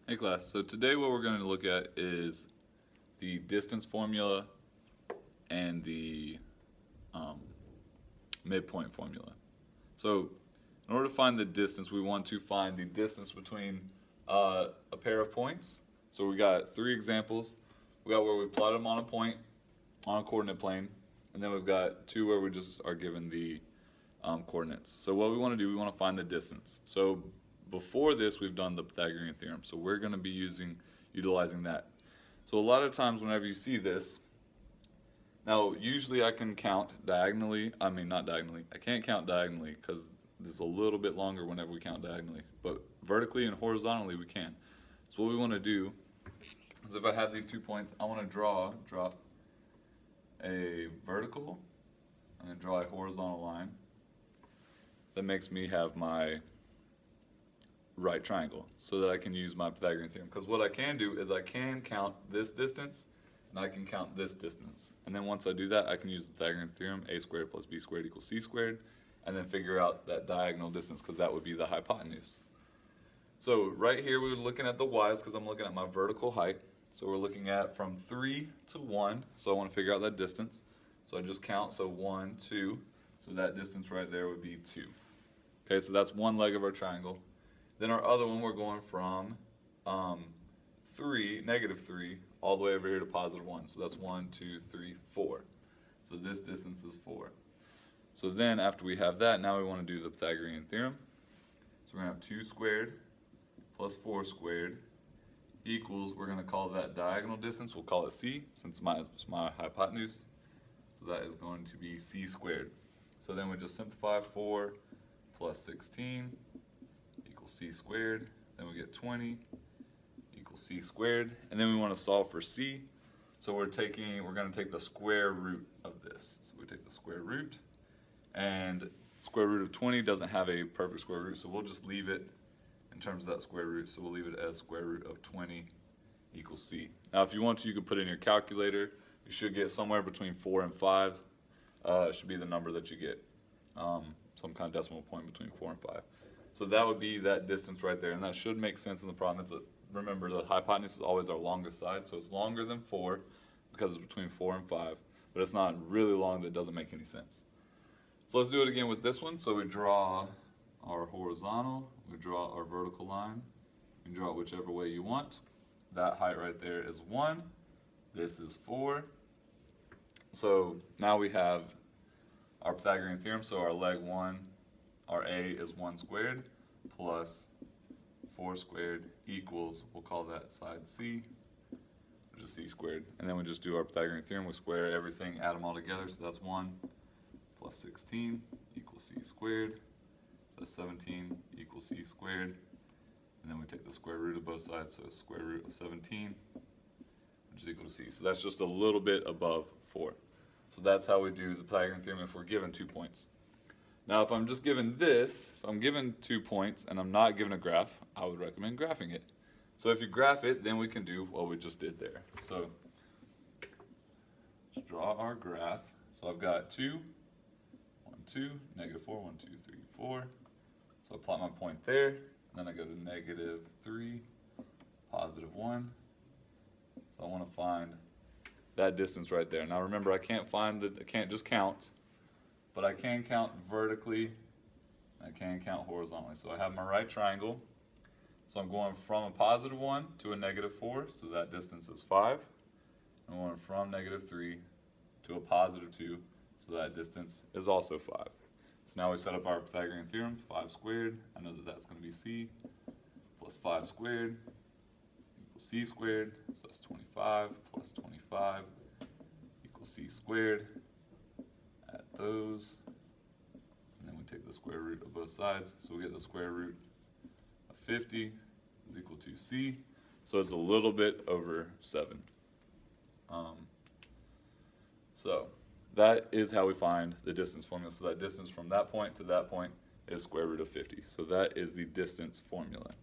Hey class, so today what we're going to look at is the distance formula and the um, midpoint formula. So in order to find the distance, we want to find the distance between a pair of points. So we got three examples. We got where we plot them on a point on a coordinate plane, and then we've got two where we just are given the coordinates. So what we want to do, we want to find the distance. So before this, we've done the Pythagorean theorem, so we're going to be utilizing that. So a lot of times whenever you see this, now usually I can count diagonally, not diagonally, I can't count diagonally because this is a little bit longer whenever we count diagonally, but vertically and horizontally we can. So what we want to do is, if I have these 2 points, I want to drop a vertical and then draw a horizontal line that makes me have my right triangle so that I can use my Pythagorean theorem. Because what I can do is I can count this distance and I can count this distance. And then once I do that, I can use the Pythagorean theorem, a squared plus b squared equals c squared, and then figure out that diagonal distance because that would be the hypotenuse. So right here we're looking at the y's because I'm looking at my vertical height. So we're looking at from 3 to 1, so I want to figure out that distance. So I just count, so 1, 2, so that distance right there would be 2. Okay, so that's one leg of our triangle. Then our other one, we're going from negative 3, all the way over here to positive 1. So that's 1, 2, 3, 4. So this distance is 4. So then after we have that, now we want to do the Pythagorean theorem. So we're going to have 2 squared plus 4 squared equals, we're going to call that diagonal distance, we'll call it c, since it's my hypotenuse. So that is going to be c squared. So then we just simplify 4 plus 16 equals c squared. Then we get 20 equals c squared. And then we want to solve for c. So we're going to take the square root of this. So we take the square root, and square root of 20 doesn't have a perfect square root, so we'll just leave it in terms of that square root. So we'll leave it as square root of 20 equals c. Now if you want to, you could put it in your calculator. You should get somewhere between 4 and 5. It should be the number that you get. Some kind of decimal point between 4 and 5. So that would be that distance right there, and that should make sense in the problem. Remember, the hypotenuse is always our longest side, so it's longer than 4 because it's between 4 and 5, but it's not really long that it doesn't make any sense. So let's do it again with this one. So we draw our horizontal, we draw our vertical line, you can draw it whichever way you want. That height right there is 1, this is 4. So now we have our Pythagorean theorem, so our leg 1, our a is 1 squared plus 4 squared equals, we'll call that side c, which is c squared. And then we just do our Pythagorean theorem, we square everything, add them all together, so that's 1 plus 16 equals c squared. So that's 17 equals c squared. And then we take the square root of both sides, so square root of 17, which is equal to c. So that's just a little bit above 4. So that's how we do the Pythagorean theorem if we're given 2 points. Now if I'm just given this, if I'm given 2 points and I'm not given a graph, I would recommend graphing it. So if you graph it, then we can do what we just did there. So let's draw our graph. So I've got 2, 1, 2, negative 4, 1, 2, 3, 4. So I plot my point there, and then I go to negative 3, positive 1. So I want to find that distance right there. Now remember, I can't just count, but I can count vertically, I can count horizontally. So I have my right triangle, so I'm going from a positive 1 to a negative 4, so that distance is 5. I'm going from negative 3 to a positive 2, so that distance is also 5. So now we set up our Pythagorean theorem, 5 squared, I know that that's going to be c, plus 5 squared equals c squared, so that's 25 plus 25 equals c squared. Add those, and then we take the square root of both sides, so we get the square root of 50 is equal to c, so it's a little bit over 7. So that is how we find the distance formula. So that distance from that point to that point is square root of 50. So that is the distance formula.